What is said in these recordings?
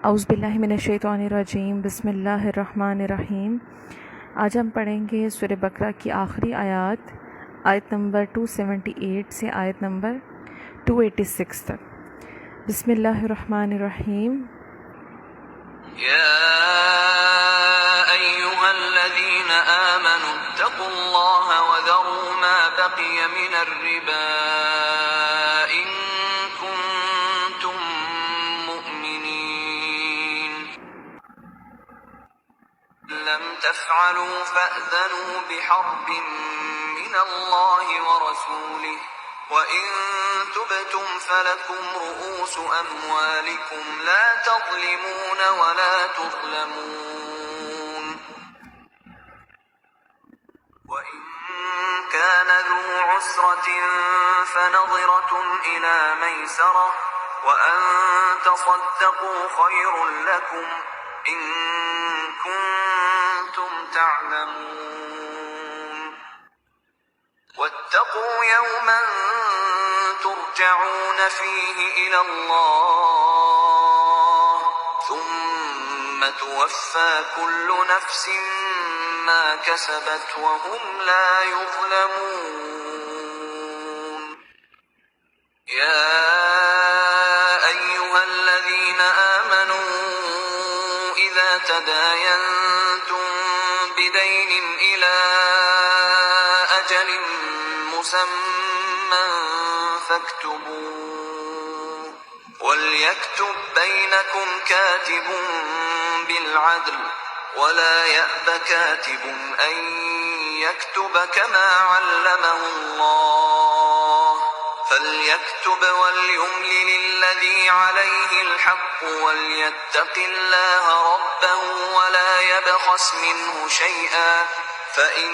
اعوذ باللہ من الشیطان الرجیم، بسم اللہ الرحمن الرحیم۔ آج ہم پڑھیں گے سورہ بقرہ کی آخری آیات، آیت نمبر 278 سے آیت نمبر 286 تک۔ بسم اللہ الرحمن الرحیم۔ یا ایہا الذین آمنوا اتقوا اللہ وذروا ما بقی من الربا ان کنتم مؤمنین لم تفعلوا فأذنوا بحرب من اللہ ورسولہ وَإِن تُبْتُمْ فَلَكُمْ رُؤُوسُ أَمْوَالِكُمْ لَا تَظْلِمُونَ وَلَا تُظْلَمُونَ وَإِن كَانَ ذُو عُسْرَةٍ فَنَظِرَةٌ إِلَى مَيْسَرَةٍ وَأَن تَصَدَّقُوا خَيْرٌ لَكُمْ إِن كُنتُمْ تَعْلَمُونَ وَاتَّقُوا يَوْمًا تُرْجَعُونَ فِيهِ إِلَى اللَّهِ ثُمَّ تُوَفَّى كُلُّ نَفْسٍ مَا كَسَبَتْ وَهُمْ لَا يُظْلَمُونَ يَا أَيُّهَا الَّذِينَ آمَنُوا إِذَا تَدَايَنتُم بِدَيْنٍ إِلَى أَجَلٍ مُّسَمًّى فاكتبوه وليكتب بينكم كاتب بالعدل ولا يأب كاتب أن يكتب كما علمه الله فليكتب وليملل الذي عليه الحق وليتق الله ربه ولا يبخس منه شيئا فإن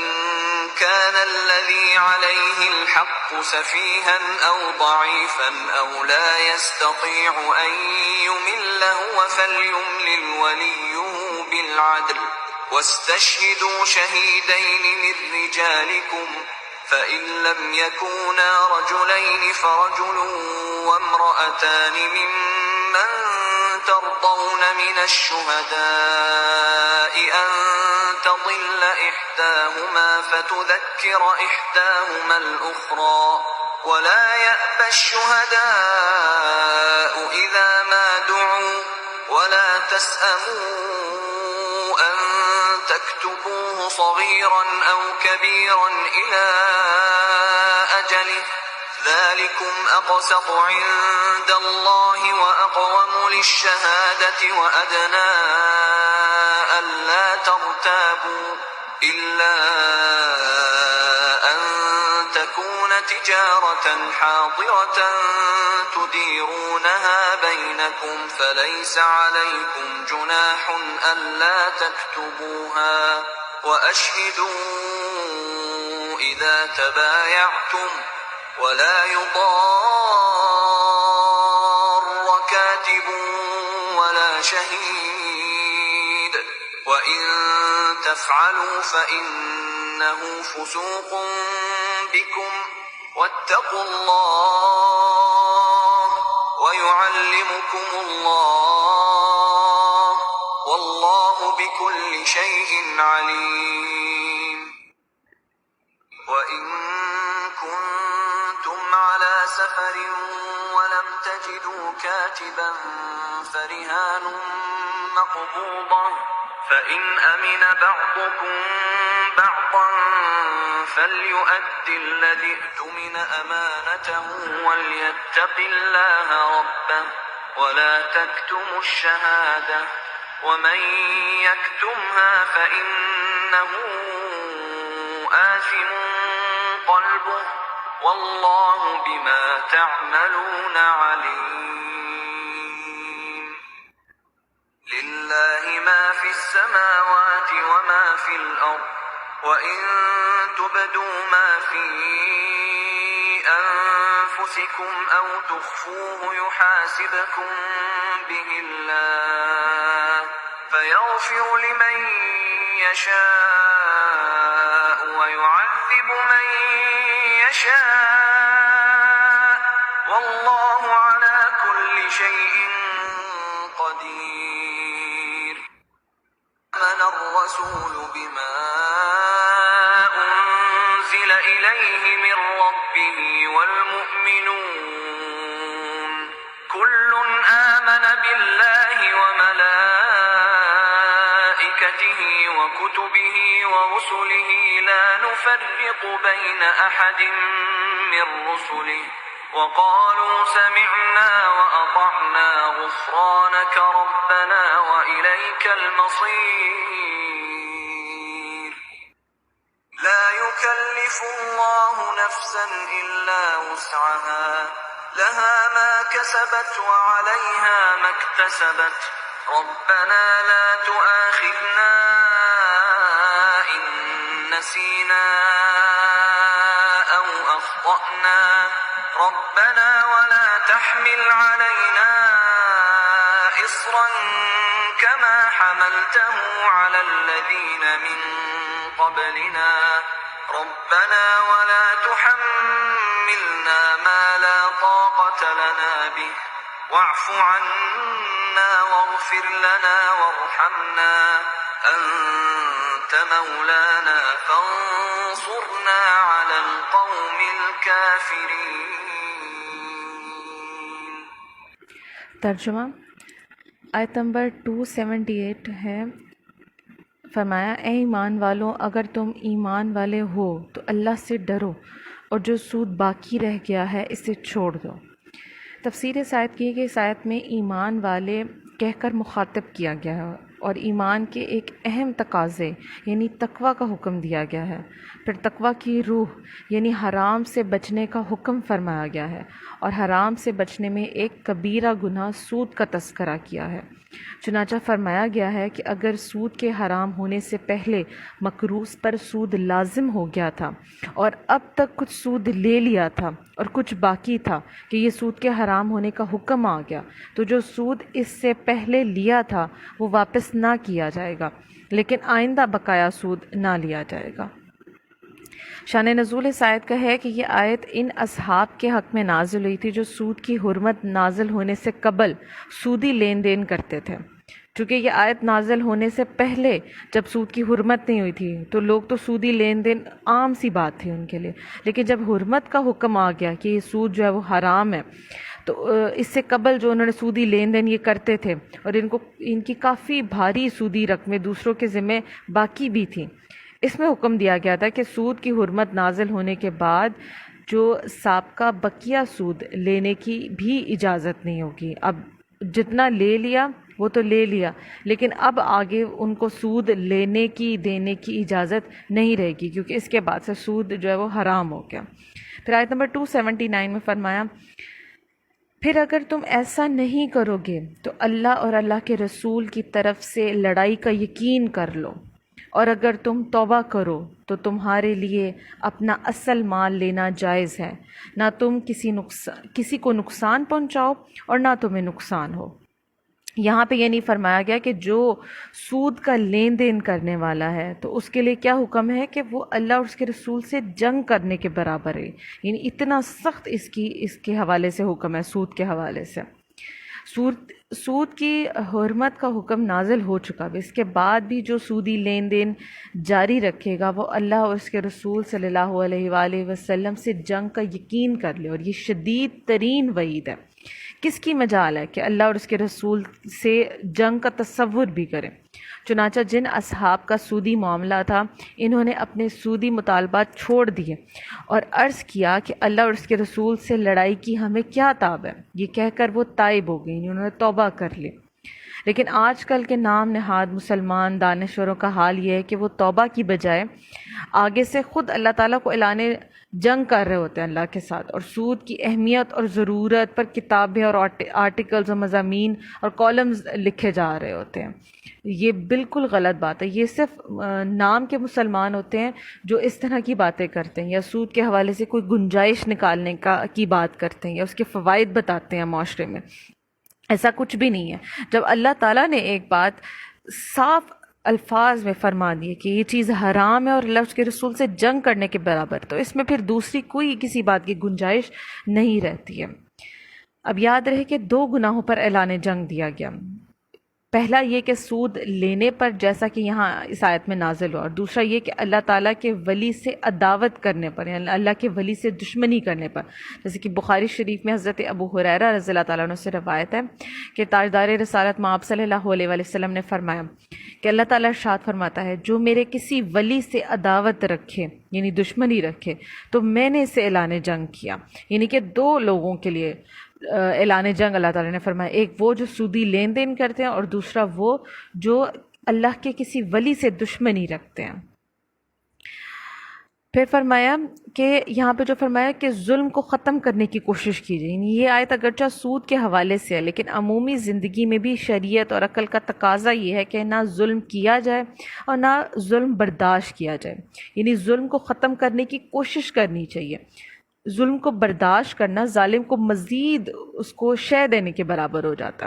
كان الذي عليه الحق سفيها أو ضعيفا أو لا يستطيع أن يمل هو فليملل وليه بالعدل واستشهدوا شهيدين من رجالكم فإن لم يكونا رجلين فرجل وامرأتان ممن ترضون من الشهداء أن تضل إحداهما فتذكر إحداهما الأخرى ولا يأبى الشهداء إذا ما دعوا ولا تسأموا أن تكتبوه صغيرا أو كبيرا إلى أجله ذلكم أقسط عند الله وأقوم للشهادة وأدنى ألا ترتابوا إلا أن تكون تجارة حاضرة تديرونها بينكم فليس عليكم جناح ألا تكتبوها وأشهدوا إذا تبايعتم ولا يضار كاتب ولا شهيد وإن تفعلوا فإنه فسوق بكم واتقوا الله ويعلمكم الله والله بكل شيء عليم وإن كنتم على سفر ولم تجدوا كاتبا فرهان مقبوضة فإن أمن بعضكم بعضا فليؤد الذي اؤتمن أمانته وليتق الله ربه ولا تكتموا الشهادة ومن يكتمها فإنه آثم قلبه والله بما تعملون عليم لله ما في السماوات وما في الأرض وإن تبدوا ما في أنفسكم أو تخفوه يحاسبكم به الله فيغفر لمن يشاء ويعذب من يشاء والله على كل شيء قدير آمن الرسول بما أنزل إليه من ربه والمؤمنون كل آمن بالله وملائكته وكتبه ورسله لا نفرق بين أحد من رسله وقالوا سمعنا وأطعنا غفرانك ربنا وإليك المصير لا يكلف الله نفسا إلا وسعها لها ما كسبت وعليها ما اكتسبت ربنا لا تؤاخذنا إن نسينا أو أخطأنا ربنا ولا تحمل علينا إصرا كما حملته على الذين من قبلنا ربنا ولا تحملنا ما لا طاقة لنا به واعف عنا واغفر لنا وارحمنا أنت مولانا فانصرنا على القوم الكافرين. ترجمہ آیت نمبر 278 ہے. فرمایا اے ایمان والوں اگر تم ایمان والے ہو تو اللہ سے ڈرو اور جو سود باقی رہ گیا ہے اسے چھوڑ دو. تفسیر اس آیت کی ہے کہ اس آیت میں ایمان والے کہہ کر مخاطب کیا گیا ہے اور ایمان کے ایک اہم تقاضے یعنی تقوی کا حکم دیا گیا ہے. پھر تقوی کی روح یعنی حرام سے بچنے کا حکم فرمایا گیا ہے اور حرام سے بچنے میں ایک کبیرہ گناہ سود کا تذکرہ کیا ہے. چنانچہ فرمایا گیا ہے کہ اگر سود کے حرام ہونے سے پہلے مقروض پر سود لازم ہو گیا تھا اور اب تک کچھ سود لے لیا تھا اور کچھ باقی تھا کہ یہ سود کے حرام ہونے کا حکم آ گیا تو جو سود اس سے پہلے لیا تھا وہ واپس نہ کیا جائے گا لیکن آئندہ بقایا سود نہ لیا جائے گا. شان نزول اس آیت کا ہے کہ یہ آیت ان اصحاب کے حق میں نازل ہوئی تھی جو سود کی حرمت نازل ہونے سے قبل سودی لین دین کرتے تھے. چونکہ یہ آیت نازل ہونے سے پہلے جب سود کی حرمت نہیں ہوئی تھی تو لوگ تو سودی لین دین عام سی بات تھی ان کے لیے، لیکن جب حرمت کا حکم آ گیا کہ یہ سود جو ہے وہ حرام ہے تو اس سے قبل جو انہوں نے سودی لین دین یہ کرتے تھے اور ان کی کافی بھاری سودی رقمیں دوسروں کے ذمہ باقی بھی تھیں. اس میں حکم دیا گیا تھا کہ سود کی حرمت نازل ہونے کے بعد جو سابقہ بقیہ سود لینے کی بھی اجازت نہیں ہوگی. اب جتنا لے لیا وہ تو لے لیا لیکن اب آگے ان کو سود لینے کی دینے کی اجازت نہیں رہے گی کیونکہ اس کے بعد سے سود جو ہے وہ حرام ہو گیا. پھر آیت نمبر 279 میں فرمایا پھر اگر تم ایسا نہیں کرو گے تو اللہ اور اللہ کے رسول کی طرف سے لڑائی کا یقین کر لو اور اگر تم توبہ کرو تو تمہارے لیے اپنا اصل مال لینا جائز ہے، نہ تم کسی کو نقصان پہنچاؤ اور نہ تمہیں نقصان ہو. یہاں پہ یہ نہیں فرمایا گیا کہ جو سود کا لین دین کرنے والا ہے تو اس کے لیے کیا حکم ہے کہ وہ اللہ اور اس کے رسول سے جنگ کرنے کے برابر ہے، یعنی اتنا سخت اس کے حوالے سے حکم ہے. سود کے حوالے سے سود کی حرمت کا حکم نازل ہو چکا ہے، اس کے بعد بھی جو سودی لین دین جاری رکھے گا وہ اللہ اور اس کے رسول صلی اللہ علیہ وآلہ وسلم سے جنگ کا یقین کر لے، اور یہ شدید ترین وعید ہے. کس کی مجال ہے کہ اللہ اور اس کے رسول سے جنگ کا تصور بھی کریں. چنانچہ جن اصحاب کا سودی معاملہ تھا انہوں نے اپنے سودی مطالبات چھوڑ دیے اور عرض کیا کہ اللہ اور اس کے رسول سے لڑائی کی ہمیں کیا تاب ہے. یہ کہہ کر وہ تائب ہو گئی، انہوں نے توبہ کر لی. لیکن آج کل کے نام نہاد مسلمان دانشوروں کا حال یہ ہے کہ وہ توبہ کی بجائے آگے سے خود اللہ تعالیٰ کو اعلان جنگ کر رہے ہوتے ہیں اللہ کے ساتھ، اور سود کی اہمیت اور ضرورت پر کتابیں اور آرٹیکلز اور مضامین اور کالمز لکھے جا رہے ہوتے ہیں. یہ بالکل غلط بات ہے. یہ صرف نام کے مسلمان ہوتے ہیں جو اس طرح کی باتیں کرتے ہیں یا سود کے حوالے سے کوئی گنجائش نکالنے کی بات کرتے ہیں یا اس کے فوائد بتاتے ہیں معاشرے میں. ایسا کچھ بھی نہیں ہے. جب اللہ تعالیٰ نے ایک بات صاف الفاظ میں فرما دیے کہ یہ چیز حرام ہے اور اللہ اس کے رسول سے جنگ کرنے کے برابر، تو اس میں پھر دوسری کوئی کسی بات کی گنجائش نہیں رہتی ہے. اب یاد رہے کہ 2 گناہوں پر اعلان جنگ دیا گیا. پہلا یہ کہ سود لینے پر، جیسا کہ یہاں اس آیت میں نازل ہوا، اور دوسرا یہ کہ اللہ تعالیٰ کے ولی سے عداوت کرنے پر، یعنی اللہ کے ولی سے دشمنی کرنے پر، جیسے کہ بخاری شریف میں حضرت ابو ہریرہ رضی اللہ تعالیٰ عنہ سے روایت ہے کہ تاجدار رسالت مآب صلی اللہ علیہ وآلہ وسلم نے فرمایا کہ اللہ تعالیٰ ارشاد فرماتا ہے، جو میرے کسی ولی سے عداوت رکھے یعنی دشمنی رکھے تو میں نے اسے اعلان جنگ کیا. یعنی کہ دو لوگوں کے لیے اعلان جنگ اللہ تعالیٰ نے فرمایا، ایک وہ جو سودی لین دین کرتے ہیں، اور دوسرا وہ جو اللہ کے کسی ولی سے دشمنی رکھتے ہیں. پھر فرمایا کہ یہاں پہ جو فرمایا کہ ظلم کو ختم کرنے کی کوشش کیجیے. یعنی یہ آیت اگرچہ سود کے حوالے سے ہے، لیکن عمومی زندگی میں بھی شریعت اور عقل کا تقاضا یہ ہے کہ نہ ظلم کیا جائے اور نہ ظلم برداشت کیا جائے. یعنی ظلم کو ختم کرنے کی کوشش کرنی چاہیے. ظلم کو برداشت کرنا ظالم کو مزید اس کو شے دینے کے برابر ہو جاتا.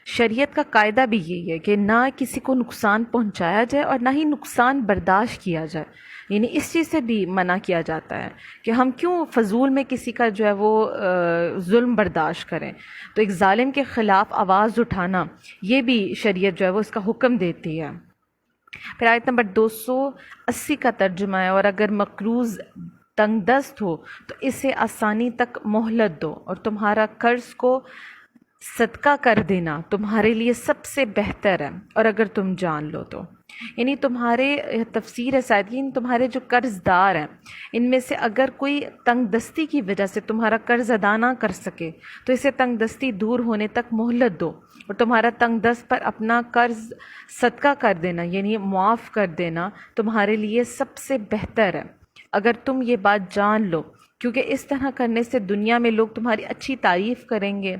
شریعت کا قاعدہ بھی یہی ہے کہ نہ کسی کو نقصان پہنچایا جائے اور نہ ہی نقصان برداشت کیا جائے. یعنی اس چیز سے بھی منع کیا جاتا ہے کہ ہم کیوں فضول میں کسی کا جو ہے وہ ظلم برداشت کریں. تو ایک ظالم کے خلاف آواز اٹھانا یہ بھی شریعت جو ہے وہ اس کا حکم دیتی ہے. پھر آیت نمبر 280 کا ترجمہ ہے، اور اگر مقروض تنگ دست ہو تو اسے آسانی تک مہلت دو، اور تمہارا قرض کو صدقہ کر دینا تمہارے لیے سب سے بہتر ہے، اور اگر تم جان لو تو. یعنی تمہارے تفسیر ہے شاید، یعنی تمہارے جو قرض دار ہیں ان میں سے اگر کوئی تنگ دستی کی وجہ سے تمہارا قرض ادا نہ کر سکے تو اسے تنگ دستی دور ہونے تک مہلت دو، اور تمہارا تنگ دست پر اپنا قرض صدقہ کر دینا یعنی معاف کر دینا تمہارے لیے سب سے بہتر ہے اگر تم یہ بات جان لو، کیونکہ اس طرح کرنے سے دنیا میں لوگ تمہاری اچھی تعریف کریں گے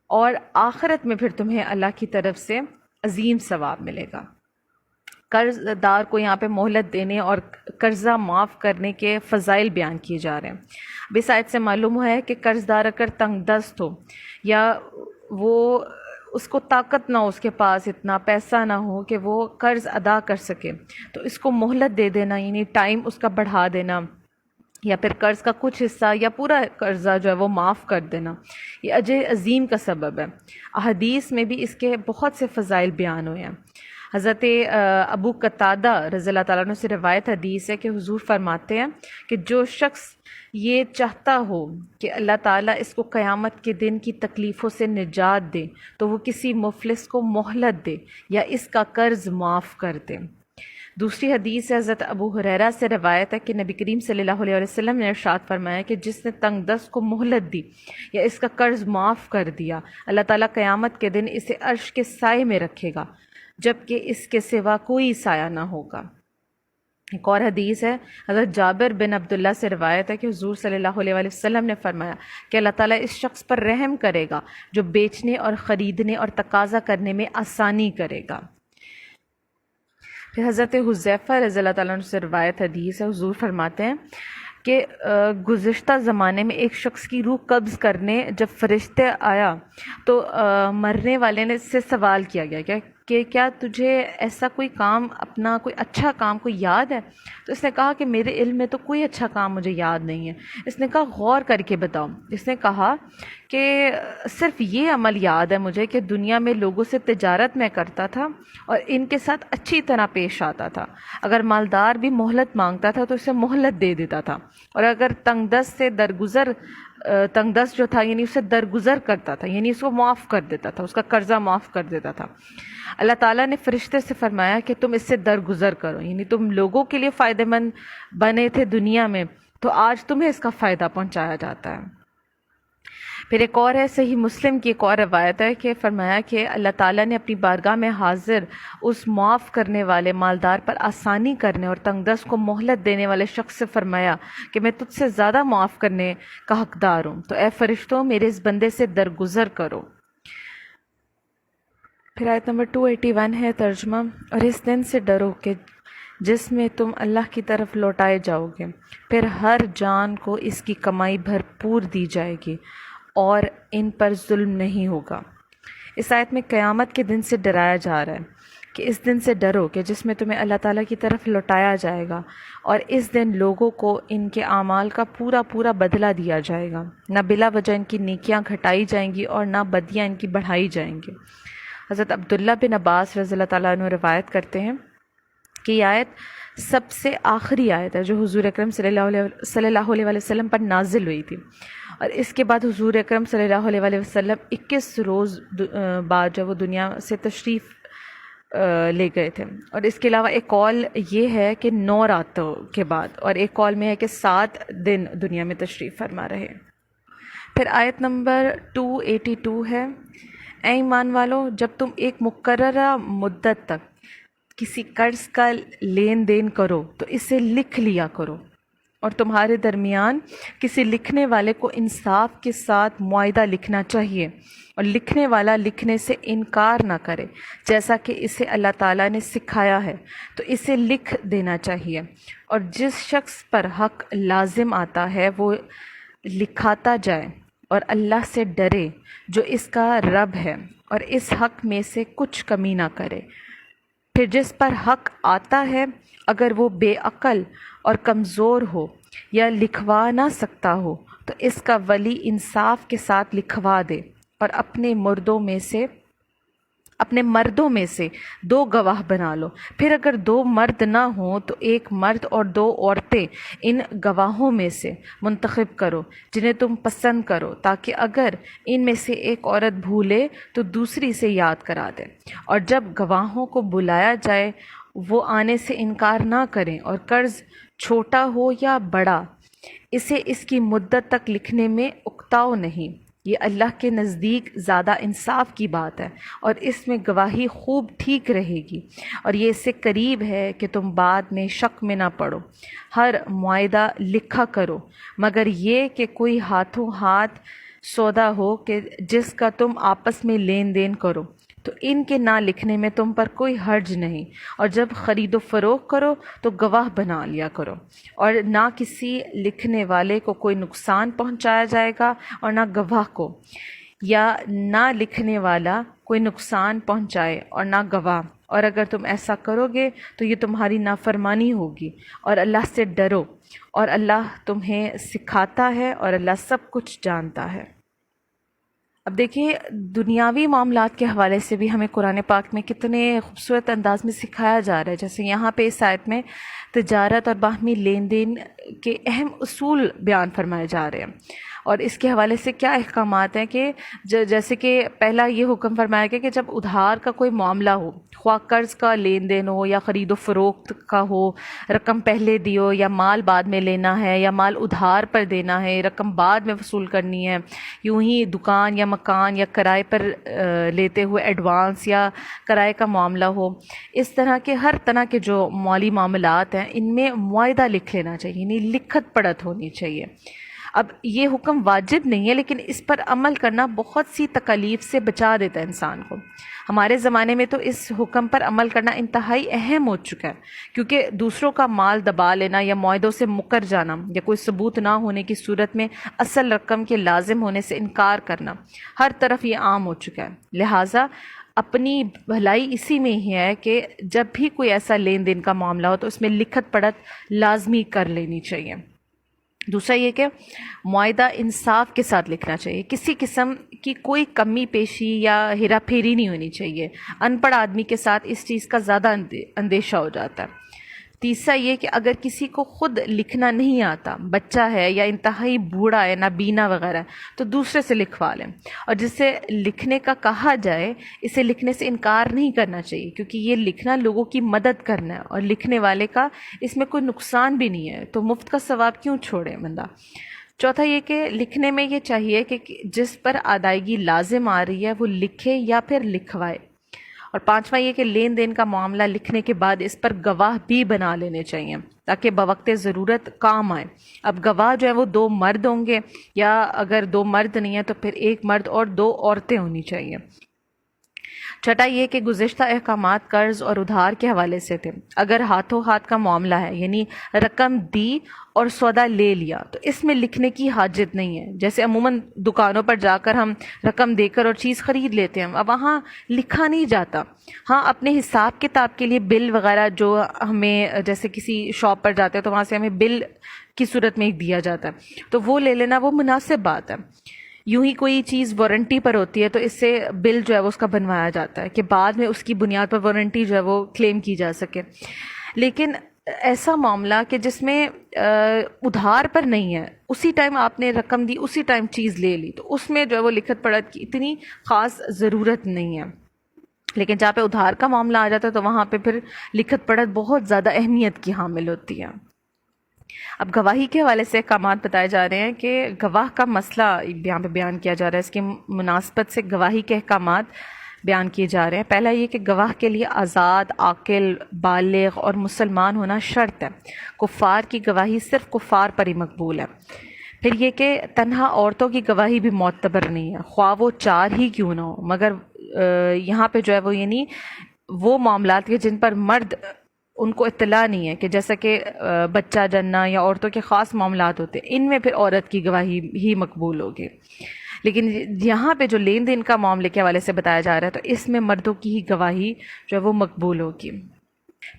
اور آخرت میں پھر تمہیں اللہ کی طرف سے عظیم ثواب ملے گا. قرض دار کو یہاں پہ مہلت دینے اور قرضہ معاف کرنے کے فضائل بیان کیے جا رہے ہیں. اب اس آیت سے معلوم ہوا ہے کہ قرض دار اگر تنگ دست ہو یا وہ اس کو طاقت نہ ہو، اس کے پاس اتنا پیسہ نہ ہو کہ وہ قرض ادا کر سکے، تو اس کو مہلت دے دینا یعنی ٹائم اس کا بڑھا دینا، یا پھر قرض کا کچھ حصہ یا پورا قرضہ جو ہے وہ معاف کر دینا، یہ اجر عظیم کا سبب ہے. احادیث میں بھی اس کے بہت سے فضائل بیان ہوئے ہیں. حضرت ابو قتادہ رضی اللہ تعالیٰ عنہ سے روایت حدیث ہے کہ حضور فرماتے ہیں کہ جو شخص یہ چاہتا ہو کہ اللہ تعالیٰ اس کو قیامت کے دن کی تکلیفوں سے نجات دے تو وہ کسی مفلس کو مہلت دے یا اس کا قرض معاف کر دے. دوسری حدیث ہے حضرت ابو ہریرہ سے روایت ہے کہ نبی کریم صلی اللہ علیہ وسلم نے ارشاد فرمایا کہ جس نے تنگ دست کو مہلت دی یا اس کا قرض معاف کر دیا، اللہ تعالیٰ قیامت کے دن اسے عرش کے سائے میں رکھے گا جبکہ اس کے سوا کوئی سایہ نہ ہوگا. ایک اور حدیث ہے حضرت جابر بن عبداللہ سے روایت ہے کہ حضور صلی اللہ علیہ وآلہ وسلم نے فرمایا کہ اللہ تعالیٰ اس شخص پر رحم کرے گا جو بیچنے اور خریدنے اور تقاضا کرنے میں آسانی کرے گا. پھر حضرت حذیفہ رضی اللہ تعالیٰ عنہ سے روایت حدیث ہے، حضور فرماتے ہیں کہ گزشتہ زمانے میں ایک شخص کی روح قبض کرنے جب فرشتے آیا تو مرنے والے نے اس سے سوال کیا گیا کہ کیا تجھے ایسا کوئی کام، اپنا کوئی اچھا کام کوئی یاد ہے؟ تو اس نے کہا کہ میرے علم میں تو کوئی اچھا کام مجھے یاد نہیں ہے. اس نے کہا غور کر کے بتاؤ. اس نے کہا کہ صرف یہ عمل یاد ہے مجھے کہ دنیا میں لوگوں سے تجارت میں کرتا تھا اور ان کے ساتھ اچھی طرح پیش آتا تھا. اگر مالدار بھی مہلت مانگتا تھا تو اسے مہلت دے دیتا تھا، اور اگر تنگ دست جو تھا یعنی اسے درگزر کرتا تھا یعنی اس کو معاف کر دیتا تھا، اس کا قرضہ معاف کر دیتا تھا. اللہ تعالیٰ نے فرشتے سے فرمایا کہ تم اس سے درگزر کرو، یعنی تم لوگوں کے لیے فائدہ مند بنے تھے دنیا میں تو آج تمہیں اس کا فائدہ پہنچایا جاتا ہے. پھر ایک اور ہے صحیح مسلم کی ایک اور روایت ہے کہ فرمایا کہ اللہ تعالیٰ نے اپنی بارگاہ میں حاضر اس معاف کرنے والے مالدار پر آسانی کرنے اور تنگ دست کو مہلت دینے والے شخص سے فرمایا کہ میں تجھ سے زیادہ معاف کرنے کا حقدار ہوں، تو اے فرشتوں میرے اس بندے سے درگزر کرو. پھر آیت نمبر 281 ہے ترجمہ، اور اس دن سے ڈرو کہ جس میں تم اللہ کی طرف لوٹائے جاؤ گے، پھر ہر جان کو اس کی کمائی بھرپور دی جائے گی اور ان پر ظلم نہیں ہوگا. اس آیت میں قیامت کے دن سے ڈرایا جا رہا ہے. کہ اس دن سے ڈرو کہ جس میں تمہیں اللہ تعالیٰ کی طرف لوٹایا جائے گا، اور اس دن لوگوں کو ان کے اعمال کا پورا پورا بدلہ دیا جائے گا، نہ بلا وجہ ان کی نیکیاں گھٹائی جائیں گی اور نہ بدیاں ان کی بڑھائی جائیں گی۔ حضرت عبداللہ بن عباس رضی اللہ تعالیٰ عنہ روایت کرتے ہیں کہ یہ آیت سب سے آخری آیت ہے جو حضور اکرم صلی اللہ علیہ وسلم پر نازل ہوئی تھی، اور اس کے بعد حضور اکرم صلی اللہ علیہ وسلم 21 روز بعد جب وہ دنیا سے تشریف لے گئے تھے، اور اس کے علاوہ ایک قول یہ ہے کہ 9 راتوں کے بعد، اور ایک قول میں ہے کہ 7 دن دنیا میں تشریف فرما رہے۔ پھر آیت نمبر 282 ہے، اے ایمان والو، جب تم ایک مقررہ مدت تک کسی قرض کا لین دین کرو تو اسے لکھ لیا کرو، اور تمہارے درمیان کسی لکھنے والے کو انصاف کے ساتھ معاہدہ لکھنا چاہیے، اور لکھنے والا لکھنے سے انکار نہ کرے جیسا کہ اسے اللہ تعالیٰ نے سکھایا ہے تو اسے لکھ دینا چاہیے، اور جس شخص پر حق لازم آتا ہے وہ لکھاتا جائے، اور اللہ سے ڈرے جو اس کا رب ہے، اور اس حق میں سے کچھ کمی نہ کرے۔ پھر جس پر حق آتا ہے اگر وہ بے عقل اور کمزور ہو یا لکھوا نہ سکتا ہو تو اس کا ولی انصاف کے ساتھ لکھوا دے، اور اپنے مردوں میں سے 2 گواہ بنا لو۔ پھر اگر 2 مرد نہ ہوں تو 1 مرد اور 2 عورتیں ان گواہوں میں سے منتخب کرو جنہیں تم پسند کرو، تاکہ اگر ان میں سے ایک عورت بھولے تو دوسری سے یاد کرا دے، اور جب گواہوں کو بلایا جائے وہ آنے سے انکار نہ کریں، اور قرض چھوٹا ہو یا بڑا اسے اس کی مدت تک لکھنے میں اکتاؤ نہیں، یہ اللہ کے نزدیک زیادہ انصاف کی بات ہے، اور اس میں گواہی خوب ٹھیک رہے گی، اور یہ اس سے قریب ہے کہ تم بعد میں شک میں نہ پڑو۔ ہر معاہدہ لکھا کرو مگر یہ کہ کوئی ہاتھوں ہاتھ سودا ہو کہ جس کا تم آپس میں لین دین کرو، تو ان کے نہ لکھنے میں تم پر کوئی حرج نہیں، اور جب خرید و فروخت کرو تو گواہ بنا لیا کرو، اور نہ کسی لکھنے والے کو کوئی نقصان پہنچایا جائے گا اور نہ گواہ کو، یا نہ لکھنے والا کوئی نقصان پہنچائے اور نہ گواہ، اور اگر تم ایسا کرو گے تو یہ تمہاری نافرمانی ہوگی، اور اللہ سے ڈرو، اور اللہ تمہیں سکھاتا ہے اور اللہ سب کچھ جانتا ہے۔ اب دیکھیے دنیاوی معاملات کے حوالے سے بھی ہمیں قرآن پاک میں کتنے خوبصورت انداز میں سکھایا جا رہا ہے، جیسے یہاں پہ اس آیت میں تجارت اور باہمی لین دین کے اہم اصول بیان فرمائے جا رہے ہیں، اور اس کے حوالے سے کیا احکامات ہیں کہ جیسے کہ پہلا یہ حکم فرمایا گیا کہ جب ادھار کا کوئی معاملہ ہو، خواہ قرض کا لین دین ہو یا خرید و فروخت کا ہو، رقم پہلے دیو یا مال بعد میں لینا ہے، یا مال ادھار پر دینا ہے، رقم بعد میں وصول کرنی ہے، یوں ہی دکان یا مکان یا کرائے پر لیتے ہوئے ایڈوانس یا کرائے کا معاملہ ہو، اس طرح کے ہر طرح کے جو مالی معاملات ہیں ان میں معاہدہ لکھ لینا چاہیے، یعنی لکھت پڑھت ہونی چاہیے۔ اب یہ حکم واجب نہیں ہے، لیکن اس پر عمل کرنا بہت سی تکالیف سے بچا دیتا ہے انسان کو۔ ہمارے زمانے میں تو اس حکم پر عمل کرنا انتہائی اہم ہو چکا ہے، کیونکہ دوسروں کا مال دبا لینا یا معاہدوں سے مکر جانا یا کوئی ثبوت نہ ہونے کی صورت میں اصل رقم کے لازم ہونے سے انکار کرنا ہر طرف یہ عام ہو چکا ہے۔ لہٰذا اپنی بھلائی اسی میں ہی ہے کہ جب بھی کوئی ایسا لین دین کا معاملہ ہو تو اس میں لکھت پڑھت لازمی کر لینی چاہیے۔ دوسرا یہ کہ معاہدہ انصاف کے ساتھ لکھنا چاہیے، کسی قسم کی کوئی کمی پیشی یا ہیرا پھیری نہیں ہونی چاہیے۔ ان پڑھ آدمی کے ساتھ اس چیز کا زیادہ اندیشہ ہو جاتا ہے۔ تیسرا یہ کہ اگر کسی کو خود لکھنا نہیں آتا، بچہ ہے یا انتہائی بوڑھا ہے، نابینا وغیرہ، تو دوسرے سے لکھوا لیں، اور جسے لکھنے کا کہا جائے اسے لکھنے سے انکار نہیں کرنا چاہیے، کیونکہ یہ لکھنا لوگوں کی مدد کرنا ہے اور لکھنے والے کا اس میں کوئی نقصان بھی نہیں ہے، تو مفت کا ثواب کیوں چھوڑے بندہ۔ چوتھا یہ کہ لکھنے میں یہ چاہیے کہ جس پر ادائیگی لازم آ رہی ہے وہ لکھے یا پھر لکھوائے۔ اور پانچواں یہ کہ لین دین کا معاملہ لکھنے کے بعد اس پر گواہ بھی بنا لینے چاہیے تاکہ بوقت ضرورت کام آئے۔ اب گواہ جو ہے وہ 2 مرد ہوں گے، یا اگر 2 مرد نہیں ہیں تو پھر 1 مرد اور 2 عورتیں ہونی چاہیے۔ چھٹا یہ کہ گزشتہ احکامات قرض اور ادھار کے حوالے سے تھے۔ اگر ہاتھوں ہاتھ کا معاملہ ہے یعنی رقم دی اور سودا لے لیا تو اس میں لکھنے کی حاجت نہیں ہے، جیسے عموماً دکانوں پر جا کر ہم رقم دے کر اور چیز خرید لیتے ہیں، اب وہاں لکھا نہیں جاتا۔ ہاں اپنے حساب کتاب کے لیے بل وغیرہ جو ہمیں جیسے کسی شاپ پر جاتے ہیں تو وہاں سے ہمیں بل کی صورت میں ایک دیا جاتا ہے تو وہ لے لینا وہ مناسب بات ہے۔ یوں ہی کوئی چیز وارنٹی پر ہوتی ہے تو اس سے بل جو ہے وہ اس کا بنوایا جاتا ہے کہ بعد میں اس کی بنیاد پر وارنٹی جو ہے وہ کلیم کی جا سکے۔ لیکن ایسا معاملہ کہ جس میں ادھار پر نہیں ہے، اسی ٹائم آپ نے رقم دی، اسی ٹائم چیز لے لی، تو اس میں جو ہے وہ لکھت پڑھت کی اتنی خاص ضرورت نہیں ہے۔ لیکن جہاں پہ ادھار کا معاملہ آ جاتا ہے تو وہاں پہ پھر لکھت پڑھت بہت زیادہ اہمیت کی حامل ہوتی ہے۔ اب گواہی کے حوالے سے احکامات بتائے جا رہے ہیں کہ گواہ کا مسئلہ یہاں پہ بیان کیا جا رہا ہے، اس کی مناسبت سے گواہی کے احکامات بیان کیے جا رہے ہیں۔ پہلا یہ کہ گواہ کے لیے آزاد، عاقل، بالغ اور مسلمان ہونا شرط ہے۔ کفار کی گواہی صرف کفار پر ہی مقبول ہے۔ پھر یہ کہ تنہا عورتوں کی گواہی بھی معتبر نہیں ہے، خواہ وہ 4 ہی کیوں نہ ہو، مگر یہاں پہ جو ہے وہ یعنی وہ معاملات کے جن پر مرد ان کو اطلاع نہیں ہے، کہ جیسا کہ بچہ جننا یا عورتوں کے خاص معاملات ہوتے ہیں، ان میں پھر عورت کی گواہی ہی مقبول ہوگی۔ لیکن یہاں پہ جو لین دین کا معاملے کے حوالے سے بتایا جا رہا ہے تو اس میں مردوں کی ہی گواہی جو ہے وہ مقبول ہوگی۔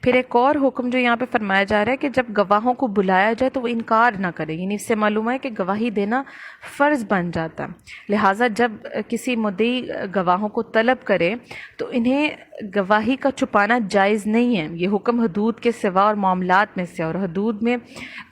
پھر ایک اور حکم جو یہاں پہ فرمایا جا رہا ہے کہ جب گواہوں کو بلایا جائے تو وہ انکار نہ کرے، یعنی اس سے معلوم ہے کہ گواہی دینا فرض بن جاتا ہے۔ لہٰذا جب کسی مدعی گواہوں کو طلب کرے تو انہیں گواہی کا چھپانا جائز نہیں ہے۔ یہ حکم حدود کے سوا اور معاملات میں سے، اور حدود میں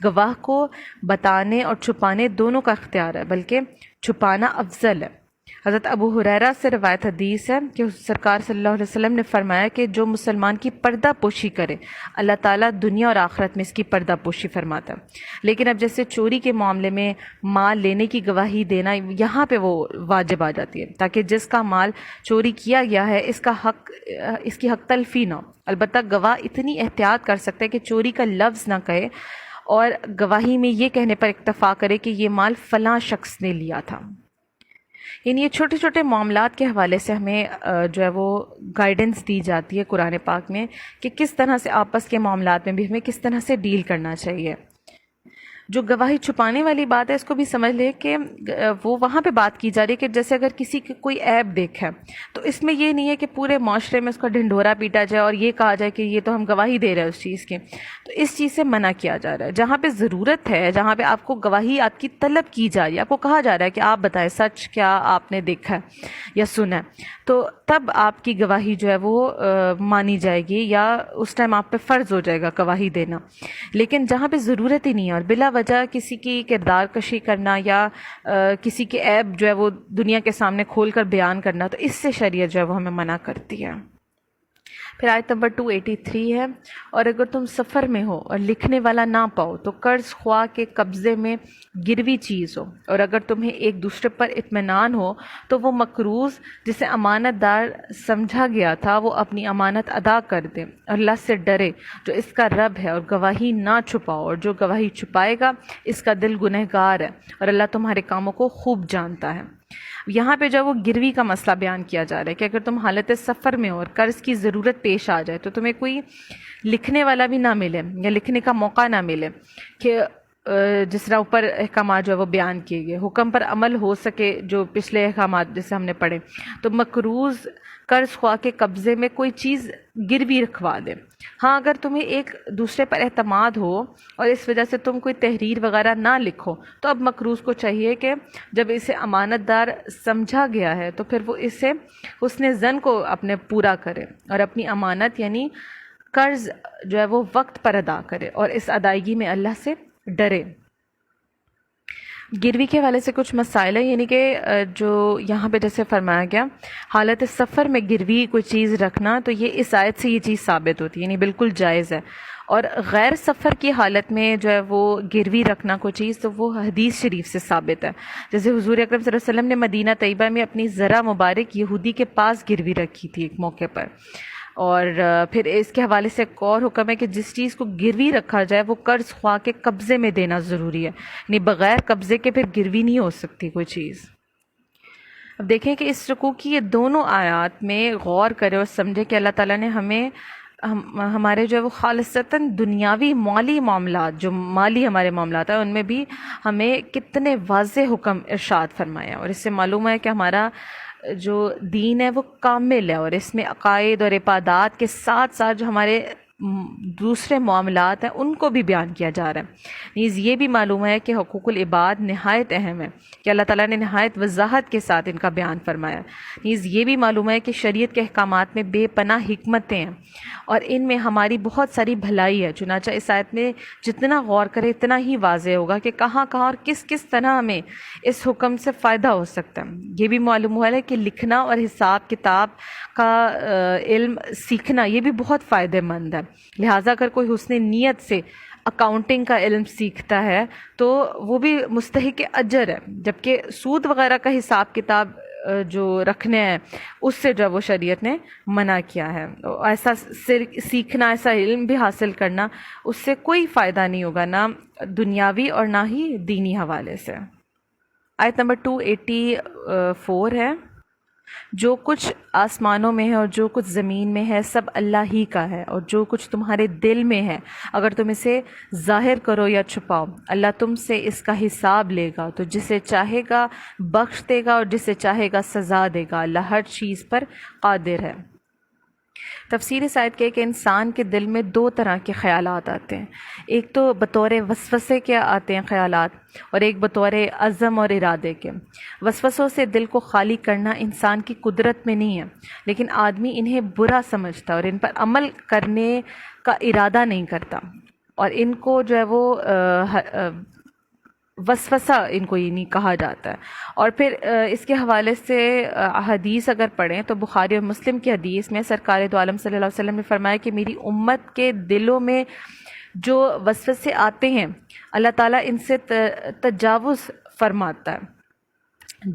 گواہ کو بتانے اور چھپانے دونوں کا اختیار ہے، بلکہ چھپانا افضل ہے۔ حضرت ابو ہریرہ سے روایت حدیث ہے کہ سرکار صلی اللہ علیہ وسلم نے فرمایا کہ جو مسلمان کی پردہ پوشی کرے اللہ تعالیٰ دنیا اور آخرت میں اس کی پردہ پوشی فرماتا ہے۔ لیکن اب جیسے چوری کے معاملے میں مال لینے کی گواہی دینا، یہاں پہ وہ واجب آ جاتی ہے تاکہ جس کا مال چوری کیا گیا ہے اس کی حق تلفی نہ ہو۔ البتہ گواہ اتنی احتیاط کر سکتے ہیں کہ چوری کا لفظ نہ کہے اور گواہی میں یہ کہنے پر اکتفا کرے کہ یہ مال فلاں شخص نے لیا تھا۔ یعنی یہ چھوٹے چھوٹے معاملات کے حوالے سے ہمیں جو ہے وہ گائیڈنس دی جاتی ہے قرآن پاک میں کہ کس طرح سے آپس کے معاملات میں بھی ہمیں کس طرح سے ڈیل کرنا چاہیے۔ جو گواہی چھپانے والی بات ہے اس کو بھی سمجھ لے کہ وہ وہاں پہ بات کی جا رہی ہے کہ جیسے اگر کسی کی کوئی عیب دیکھا تو اس میں یہ نہیں ہے کہ پورے معاشرے میں اس کا ڈھنڈورا پیٹا جائے اور یہ کہا جائے کہ یہ تو ہم گواہی دے رہے ہیں اس چیز کی، تو اس چیز سے منع کیا جا رہا ہے۔ جہاں پہ ضرورت ہے، جہاں پہ آپ کو گواہی آپ کی طلب کی جا رہی ہے، آپ کو کہا جا رہا ہے کہ آپ بتائیں سچ کیا آپ نے دیکھا ہے یا سنا ہے، تو تب آپ کی گواہی جو ہے وہ مانی جائے گی یا اس ٹائم آپ پہ فرض ہو جائے گا گواہی دینا۔ لیکن جہاں پہ ضرورت ہی نہیں ہے اور بلا وجہ کسی کی کردار کشی کرنا یا کسی کے عیب جو ہے وہ دنیا کے سامنے کھول کر بیان کرنا، تو اس سے شریعت جو ہے وہ ہمیں منع کرتی ہے۔ پھر آیت نمبر 283 ہے، اور اگر تم سفر میں ہو اور لکھنے والا نہ پاؤ تو قرض خواہ کے قبضے میں گروی چیز ہو، اور اگر تمہیں ایک دوسرے پر اطمینان ہو تو وہ مقروض جسے امانت دار سمجھا گیا تھا وہ اپنی امانت ادا کر دے۔ اللہ سے ڈرے جو اس کا رب ہے، اور گواہی نہ چھپاؤ، اور جو گواہی چھپائے گا اس کا دل گنہگار ہے، اور اللہ تمہارے کاموں کو خوب جانتا ہے۔ یہاں پہ جو وہ گروی کا مسئلہ بیان کیا جا رہا ہے کہ اگر تم حالت سفر میں ہو اور قرض کی ضرورت پیش آ جائے تو تمہیں کوئی لکھنے والا بھی نہ ملے یا لکھنے کا موقع نہ ملے کہ جس طرح اوپر احکامات جو ہے وہ بیان کیے گئے، حکم پر عمل ہو سکے جو پچھلے احکامات جیسے ہم نے پڑھے، تو مقروض قرض خواہ کے قبضے میں کوئی چیز گروی رکھوا دے۔ ہاں اگر تمہیں ایک دوسرے پر اعتماد ہو اور اس وجہ سے تم کوئی تحریر وغیرہ نہ لکھو تو اب مقروض کو چاہیے کہ جب اسے امانت دار سمجھا گیا ہے تو پھر وہ اسے حسن ظن کو اپنے پورا کرے اور اپنی امانت یعنی قرض جو ہے وہ وقت پر ادا کرے اور اس ادائیگی میں اللہ سے ڈرے۔ گروی کے حوالے سے کچھ مسائل ہیں، یعنی کہ جو یہاں پہ جیسے فرمایا گیا حالت سفر میں گروی کوئی چیز رکھنا، تو یہ اس آیت سے یہ چیز ثابت ہوتی ہے، یعنی بالکل جائز ہے۔ اور غیر سفر کی حالت میں جو ہے وہ گروی رکھنا کوئی چیز، تو وہ حدیث شریف سے ثابت ہے، جیسے حضور اکرم صلی اللہ علیہ وسلم نے مدینہ طیبہ میں اپنی ذرہ مبارک یہودی کے پاس گروی رکھی تھی ایک موقع پر۔ اور پھر اس کے حوالے سے ایک اور حکم ہے کہ جس چیز کو گروی رکھا جائے وہ قرض خواہ کے قبضے میں دینا ضروری ہے، یعنی بغیر قبضے کے پھر گروی نہیں ہو سکتی کوئی چیز۔ اب دیکھیں کہ اس رکوع کی یہ دونوں آیات میں غور کرے اور سمجھے کہ اللہ تعالیٰ نے ہمیں ہمارے جو ہے وہ خالصتاً دنیاوی مالی معاملات، جو مالی ہمارے معاملات ہیں، ان میں بھی ہمیں کتنے واضح حکم ارشاد فرمایا، اور اس سے معلوم ہے کہ ہمارا جو دین ہے وہ کامل ہے، اور اس میں عقائد اور عبادات کے ساتھ ساتھ جو ہمارے دوسرے معاملات ہیں ان کو بھی بیان کیا جا رہا ہے۔ نیز یہ بھی معلوم ہے کہ حقوق العباد نہایت اہم ہے کہ اللہ تعالیٰ نے نہایت وضاحت کے ساتھ ان کا بیان فرمایا۔ نیز یہ بھی معلوم ہے کہ شریعت کے احکامات میں بے پناہ حکمتیں ہیں اور ان میں ہماری بہت ساری بھلائی ہے، چنانچہ اس آیت میں جتنا غور کرے اتنا ہی واضح ہوگا کہ کہاں کہاں اور کس کس طرح ہمیں اس حکم سے فائدہ ہو سکتا ہے۔ یہ بھی معلوم ہوا ہے کہ لکھنا اور حساب کتاب کا علم سیکھنا یہ بھی بہت فائدہ مند ہے، لہٰذا اگر کوئی حسن نیت سے اکاؤنٹنگ کا علم سیکھتا ہے تو وہ بھی مستحق اجر ہے، جبکہ سود وغیرہ کا حساب کتاب جو رکھنے ہیں اس سے جو وہ شریعت نے منع کیا ہے۔ ایسا سیکھنا، ایسا علم بھی حاصل کرنا، اس سے کوئی فائدہ نہیں ہوگا، نہ دنیاوی اور نہ ہی دینی حوالے سے۔ آیت نمبر 284 ہے، جو کچھ آسمانوں میں ہے اور جو کچھ زمین میں ہے سب اللہ ہی کا ہے، اور جو کچھ تمہارے دل میں ہے اگر تم اسے ظاہر کرو یا چھپاؤ اللہ تم سے اس کا حساب لے گا، تو جسے چاہے گا بخش دے گا اور جسے چاہے گا سزا دے گا، اللہ ہر چیز پر قادر ہے۔ تفسیر اس آیت کے کہ انسان کے دل میں دو طرح کے خیالات آتے ہیں، ایک تو بطور وسوسے کے آتے ہیں خیالات، اور ایک بطور عزم اور ارادے کے۔ وسوسوں سے دل کو خالی کرنا انسان کی قدرت میں نہیں ہے، لیکن آدمی انہیں برا سمجھتا ہے اور ان پر عمل کرنے کا ارادہ نہیں کرتا، اور ان کو جو ہے وہ وسوسہ ان کو یہ نہیں کہا جاتا ہے۔ اور پھر اس کے حوالے سے حدیث اگر پڑھیں تو بخاری اور مسلم کی حدیث میں سرکار دو عالم صلی اللہ علیہ وسلم نے فرمایا کہ میری امت کے دلوں میں جو وسوسے آتے ہیں اللہ تعالیٰ ان سے تجاوز فرماتا ہے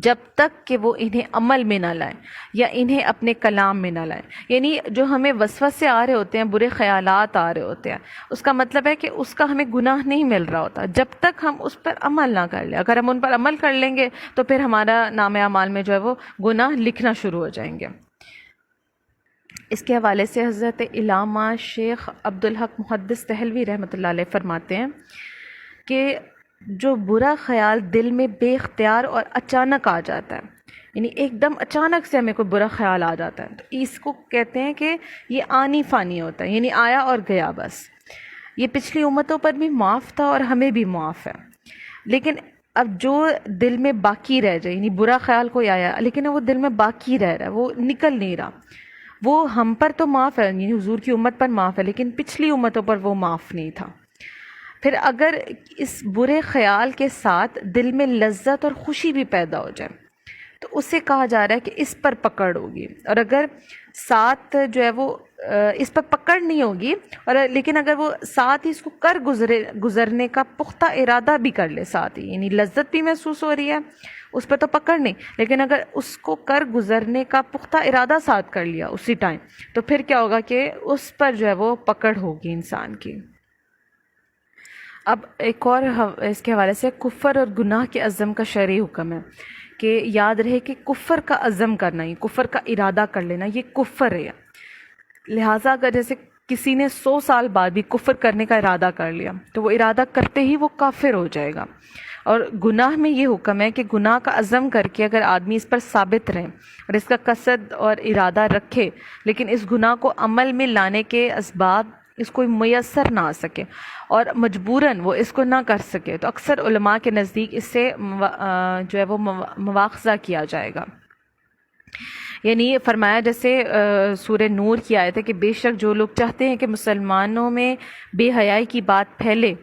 جب تک کہ وہ انہیں عمل میں نہ لائیں یا انہیں اپنے کلام میں نہ لائیں۔ یعنی جو ہمیں وسوسے آ رہے ہوتے ہیں، برے خیالات آ رہے ہوتے ہیں، اس کا مطلب ہے کہ اس کا ہمیں گناہ نہیں مل رہا ہوتا جب تک ہم اس پر عمل نہ کر لیں۔ اگر ہم ان پر عمل کر لیں گے تو پھر ہمارا نام اعمال میں جو ہے وہ گناہ لکھنا شروع ہو جائیں گے۔ اس کے حوالے سے حضرت علامہ شیخ عبدالحق محدث دہلوی رحمۃ اللہ علیہ فرماتے ہیں کہ جو برا خیال دل میں بے اختیار اور اچانک آ جاتا ہے، یعنی ایک دم اچانک سے ہمیں کوئی برا خیال آ جاتا ہے، تو اس کو کہتے ہیں کہ یہ آنی فانی ہوتا ہے، یعنی آیا اور گیا بس۔ یہ پچھلی امتوں پر بھی معاف تھا اور ہمیں بھی معاف ہے، لیکن اب جو دل میں باقی رہ جائے، یعنی برا خیال کوئی آیا لیکن وہ دل میں باقی رہ رہا ہے، وہ نکل نہیں رہا، وہ ہم پر تو معاف ہے، یعنی حضور کی امت پر معاف ہے، لیکن پچھلی امتوں پر وہ معاف نہیں تھا۔ پھر اگر اس برے خیال کے ساتھ دل میں لذت اور خوشی بھی پیدا ہو جائے تو اسے کہا جا رہا ہے کہ اس پر پکڑ ہوگی، اور اگر ساتھ جو ہے وہ اس پر پکڑ نہیں ہوگی اور لیکن اگر وہ ساتھ ہی اس کو گزرنے کا پختہ ارادہ بھی کر لے، ساتھ ہی یعنی لذت بھی محسوس ہو رہی ہے اس پر تو پکڑ نہیں، لیکن اگر اس کو گزرنے کا پختہ ارادہ ساتھ کر لیا اسی ٹائم، تو پھر کیا ہوگا کہ اس پر جو ہے وہ پکڑ ہوگی انسان کی۔ اب ایک اور اس کے حوالے سے کفر اور گناہ کے عزم کا شرعی حکم ہے کہ یاد رہے کہ کفر کا عزم کرنا، یہ کفر کا ارادہ کر لینا، یہ کفر ہے۔ لہٰذا اگر جیسے کسی نے 100 سال بعد بھی کفر کرنے کا ارادہ کر لیا تو وہ ارادہ کرتے ہی وہ کافر ہو جائے گا۔ اور گناہ میں یہ حکم ہے کہ گناہ کا عزم کر کے اگر آدمی اس پر ثابت رہے اور اس کا قصد اور ارادہ رکھے، لیکن اس گناہ کو عمل میں لانے کے اسباب اس کو میسر نہ آ سکے اور مجبوراً وہ اس کو نہ کر سکے، تو اکثر علماء کے نزدیک اس سے جو ہے وہ مواخذہ کیا جائے گا۔ یعنی فرمایا جیسے سورہ نور کی آیت ہے کہ بے شک جو لوگ چاہتے ہیں کہ مسلمانوں میں بے حیائی کی بات پھیلے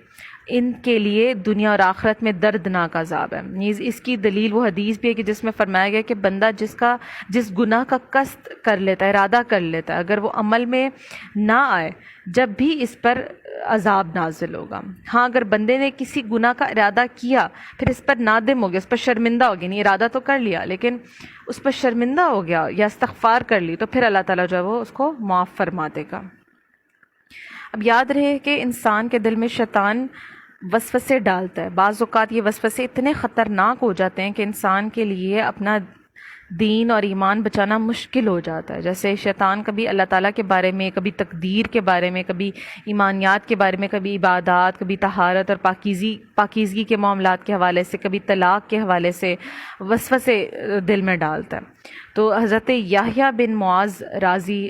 ان کے لیے دنیا اور آخرت میں دردناک عذاب ہے۔ اس کی دلیل وہ حدیث بھی ہے کہ جس میں فرمایا گیا کہ بندہ جس گناہ کا قصد کر لیتا ہے، ارادہ کر لیتا ہے، اگر وہ عمل میں نہ آئے جب بھی اس پر عذاب نازل ہوگا۔ ہاں اگر بندے نے کسی گناہ کا ارادہ کیا پھر اس پر نادم ہو گیا، اس پر شرمندہ ہو گیا، نہیں ارادہ تو کر لیا لیکن اس پر شرمندہ ہو گیا یا استغفار کر لی، تو پھر اللہ تعالیٰ جو ہے وہ اس کو معاف فرما دے گا۔ اب یاد رہے کہ انسان کے دل میں شیطان وسوسے ڈالتا ہے، بعض اوقات یہ وسوسے اتنے خطرناک ہو جاتے ہیں کہ انسان کے لیے اپنا دین اور ایمان بچانا مشکل ہو جاتا ہے. جیسے شیطان کبھی اللہ تعالیٰ کے بارے میں، کبھی تقدیر کے بارے میں، کبھی ایمانیات کے بارے میں، کبھی عبادات، کبھی طہارت اور پاکیزگی کے معاملات کے حوالے سے، کبھی طلاق کے حوالے سے وسوسے دل میں ڈالتا ہے. تو حضرت یحییٰ بن معاذ رازی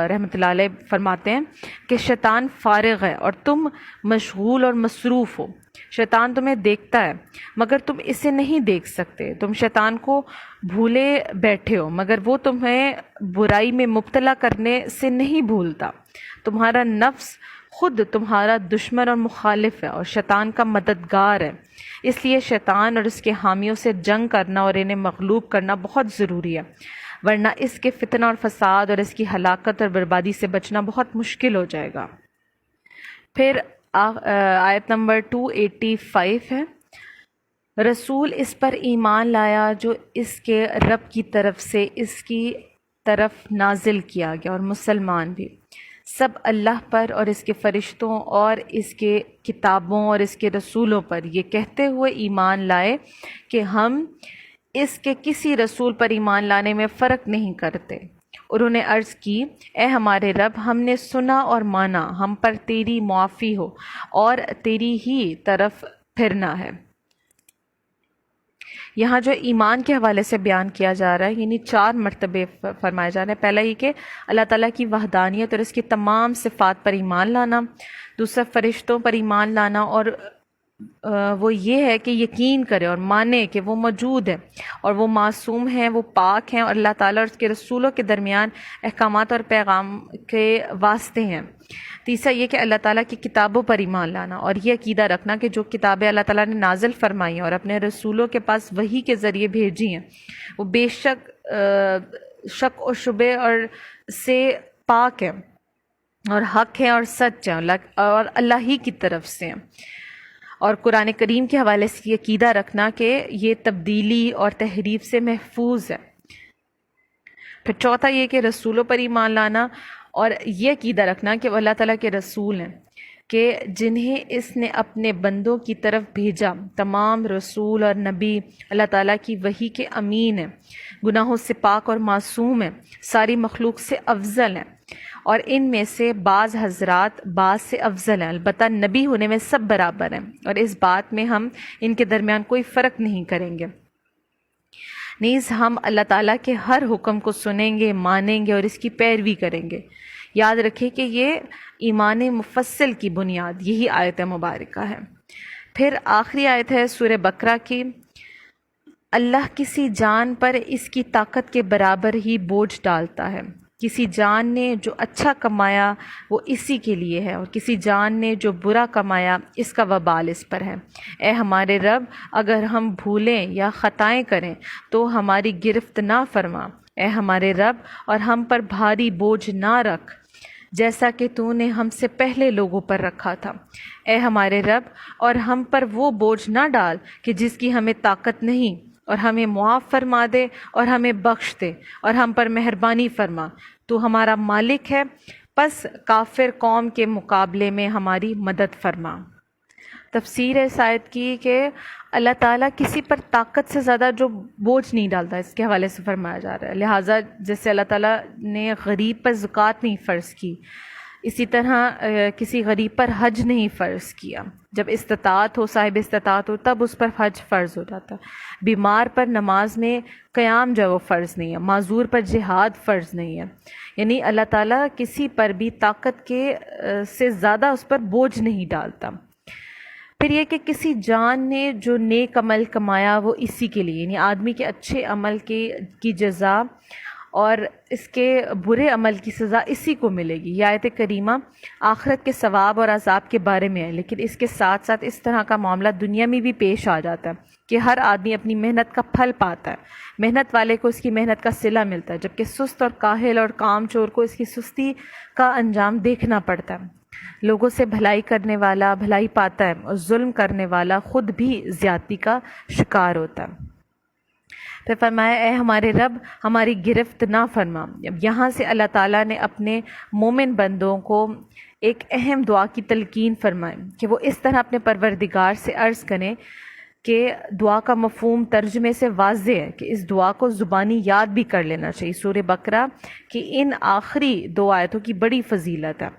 رحمۃ اللہ علیہ فرماتے ہیں کہ شیطان فارغ ہے اور تم مشغول اور مصروف ہو. شیطان تمہیں دیکھتا ہے مگر تم اسے نہیں دیکھ سکتے. تم شیطان کو بھولے بیٹھے ہو مگر وہ تمہیں برائی میں مبتلا کرنے سے نہیں بھولتا. تمہارا نفس خود تمہارا دشمن اور مخالف ہے اور شیطان کا مددگار ہے. اس لیے شیطان اور اس کے حامیوں سے جنگ کرنا اور انہیں مغلوب کرنا بہت ضروری ہے، ورنہ اس کے فتنہ اور فساد اور اس کی ہلاکت اور بربادی سے بچنا بہت مشکل ہو جائے گا. پھر آیت نمبر 285 ہے، رسول اس پر ایمان لایا جو اس کے رب کی طرف سے اس کی طرف نازل کیا گیا، اور مسلمان بھی سب اللہ پر اور اس کے فرشتوں اور اس کے کتابوں اور اس کے رسولوں پر یہ کہتے ہوئے ایمان لائے کہ ہم اس کے کسی رسول پر ایمان لانے میں فرق نہیں کرتے. انہوں نے عرض کی، اے ہمارے رب، ہم نے سنا اور مانا، ہم پر تیری معافی ہو اور تیری ہی طرف پھرنا ہے. یہاں جو ایمان کے حوالے سے بیان کیا جا رہا ہے، یعنی 4 مرتبے فرمائے جا رہے ہیں. پہلا یہ کہ اللہ تعالیٰ کی وحدانیت اور اس کی تمام صفات پر ایمان لانا. دوسرا فرشتوں پر ایمان لانا، اور وہ یہ ہے کہ یقین کرے اور مانے کہ وہ موجود ہے اور وہ معصوم ہیں، وہ پاک ہیں اور اللہ تعالیٰ اور اس کے رسولوں کے درمیان احکامات اور پیغام کے واسطے ہیں. تیسرا یہ کہ اللہ تعالیٰ کی کتابوں پر ایمان لانا اور یہ عقیدہ رکھنا کہ جو کتابیں اللہ تعالیٰ نے نازل فرمائی ہیں اور اپنے رسولوں کے پاس وحی کے ذریعے بھیجی ہیں، وہ بے شک و شبے اور سے پاک ہیں اور حق ہیں اور سچ ہیں اور اللہ ہی کی طرف سے ہیں. اور قرآن کریم کے حوالے سے یہ عقیدہ رکھنا کہ یہ تبدیلی اور تحریف سے محفوظ ہے. پھر چوتھا یہ کہ رسولوں پر ایمان لانا اور یہ عقیدہ رکھنا کہ وہ اللہ تعالیٰ کے رسول ہیں، کہ جنہیں اس نے اپنے بندوں کی طرف بھیجا. تمام رسول اور نبی اللہ تعالیٰ کی وحی کے امین ہیں، گناہوں سے پاک اور معصوم ہیں، ساری مخلوق سے افضل ہیں، اور ان میں سے بعض حضرات بعض سے افضل ہیں. البتہ نبی ہونے میں سب برابر ہیں اور اس بات میں ہم ان کے درمیان کوئی فرق نہیں کریں گے. نیز ہم اللہ تعالیٰ کے ہر حکم کو سنیں گے، مانیں گے اور اس کی پیروی کریں گے. یاد رکھیں کہ یہ ایمان مفصل کی بنیاد یہی آیت مبارکہ ہے. پھر آخری آیت ہے سورہ بقرہ کی، اللہ کسی جان پر اس کی طاقت کے برابر ہی بوجھ ڈالتا ہے. کسی جان نے جو اچھا کمایا وہ اسی کے لیے ہے، اور کسی جان نے جو برا کمایا اس کا وبال اس پر ہے. اے ہمارے رب، اگر ہم بھولیں یا خطائیں کریں تو ہماری گرفت نہ فرما. اے ہمارے رب، اور ہم پر بھاری بوجھ نہ رکھ جیسا کہ تو نے ہم سے پہلے لوگوں پر رکھا تھا. اے ہمارے رب، اور ہم پر وہ بوجھ نہ ڈال کہ جس کی ہمیں طاقت نہیں، اور ہمیں معاف فرما دے اور ہمیں بخش دے اور ہم پر مہربانی فرما. تو ہمارا مالک ہے، پس کافر قوم کے مقابلے میں ہماری مدد فرما. تفسیر اس آیت کی کہ اللہ تعالیٰ کسی پر طاقت سے زیادہ جو بوجھ نہیں ڈالتا، اس کے حوالے سے فرمایا جا رہا ہے. لہٰذا جیسے اللہ تعالیٰ نے غریب پر زکوٰۃ نہیں فرض کی، اسی طرح کسی غریب پر حج نہیں فرض کیا. جب استطاعت ہو، صاحب استطاعت ہو، تب اس پر حج فرض ہو جاتا ہے. بیمار پر نماز میں قیام جو ہے وہ فرض نہیں ہے، معذور پر جہاد فرض نہیں ہے. یعنی اللہ تعالیٰ کسی پر بھی طاقت کے سے زیادہ اس پر بوجھ نہیں ڈالتا. پھر یہ کہ کسی جان نے جو نیک عمل کمایا وہ اسی کے لیے، یعنی آدمی کے اچھے عمل کی جزا اور اس کے برے عمل کی سزا اسی کو ملے گی. یہ آیت کریمہ آخرت کے ثواب اور عذاب کے بارے میں ہے، لیکن اس کے ساتھ ساتھ اس طرح کا معاملہ دنیا میں بھی پیش آ جاتا ہے کہ ہر آدمی اپنی محنت کا پھل پاتا ہے. محنت والے کو اس کی محنت کا صلہ ملتا ہے، جبکہ سست اور کاہل اور کام چور کو اس کی سستی کا انجام دیکھنا پڑتا ہے. لوگوں سے بھلائی کرنے والا بھلائی پاتا ہے اور ظلم کرنے والا خود بھی زیادتی کا شکار ہوتا ہے. پھر فرمایا، اے ہمارے رب، ہماری گرفت نہ فرما. یہاں سے اللہ تعالیٰ نے اپنے مومن بندوں کو ایک اہم دعا کی تلقین فرمائی کہ وہ اس طرح اپنے پروردگار سے عرض کریں کہ دعا کا مفہوم ترجمے سے واضح ہے کہ اس دعا کو زبانی یاد بھی کر لینا چاہیے۔ سورہ بقرہ کی ان آخری 2 آیتوں کی بڑی فضیلت ہے۔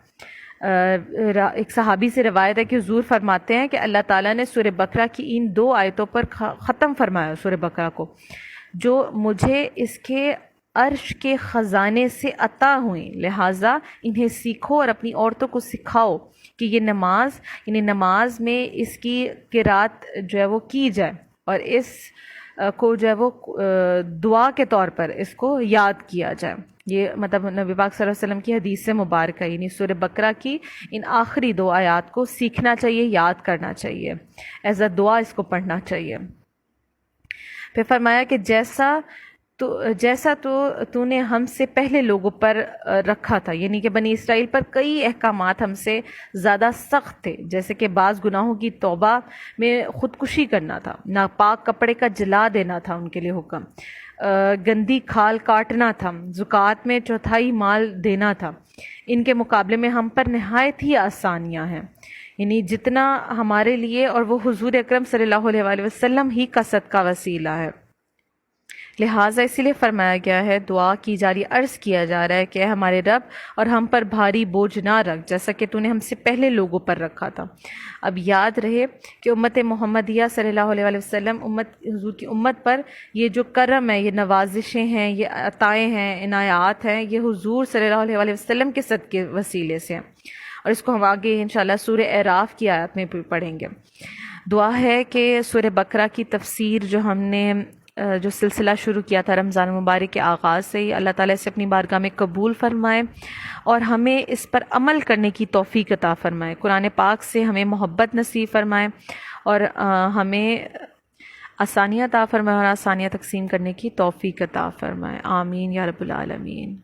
ایک صحابی سے روایت ہے کہ حضور فرماتے ہیں کہ اللہ تعالیٰ نے سورہ بقرہ کی ان 2 آیتوں پر ختم فرمایا سورہ بقرہ کو، جو مجھے اس کے عرش کے خزانے سے عطا ہوئیں، لہٰذا انہیں سیکھو اور اپنی عورتوں کو سکھاؤ کہ یہ نماز، یعنی نماز میں اس کی قرات جو ہے وہ کی جائے، اور اس کو جو ہے وہ دعا کے طور پر اس کو یاد کیا جائے۔ یہ مطلب نبی پاک صلی اللہ علیہ وسلم کی حدیث سے مبارکہ، یعنی سورہ بقرہ کی ان آخری 2 آیات کو سیکھنا چاہیے، یاد کرنا چاہیے، ایز اے دعا اس کو پڑھنا چاہیے۔ پھر فرمایا کہ جیسا تو نے ہم سے پہلے لوگوں پر رکھا تھا، یعنی کہ بنی اسرائیل پر کئی احکامات ہم سے زیادہ سخت تھے، جیسے کہ بعض گناہوں کی توبہ میں خودکشی کرنا تھا، ناپاک کپڑے کا جلا دینا تھا ان کے لیے حکم، گندی کھال کاٹنا تھا، زکوٰۃ میں 1/4 مال دینا تھا۔ ان کے مقابلے میں ہم پر نہایت ہی آسانیاں ہیں، یعنی جتنا ہمارے لیے، اور وہ حضور اکرم صلی اللہ علیہ وآلہ وسلم ہی کا صدقہ وسیلہ ہے، لہٰذا اسی لیے فرمایا گیا ہے، دعا کی جا رہی، عرض کیا جا رہا ہے کہ اے ہمارے رب، اور ہم پر بھاری بوجھ نہ رکھ جیسا کہ تو نے ہم سے پہلے لوگوں پر رکھا تھا۔ اب یاد رہے کہ امت محمدیہ صلی اللہ علیہ وآلہ وسلم، حضور کی امت پر یہ جو کرم ہے، یہ نوازشیں ہیں، یہ عطائیں ہیں، عنایات ہیں، یہ حضور صلی اللہ علیہ وآلہ وسلم کے صدقے وسیلے سے ہیں، اور اس کو ہم آگے انشاءاللہ سورہ اعراف کی آیات میں پڑھیں گے۔ دعا ہے کہ سورہ بقرہ کی تفسیر جو ہم نے جو سلسلہ شروع کیا تھا رمضان مبارک کے آغاز سے ہی، اللہ تعالیٰ سے اپنی بارگاہ میں قبول فرمائے اور ہمیں اس پر عمل کرنے کی توفیق عطا فرمائے، قرآن پاک سے ہمیں محبت نصیب فرمائے، اور ہمیں آسانیاں عطا فرمائے اور آسانیاں تقسیم کرنے کی توفیق عطا فرمائے۔ آمین یا رب العالمین۔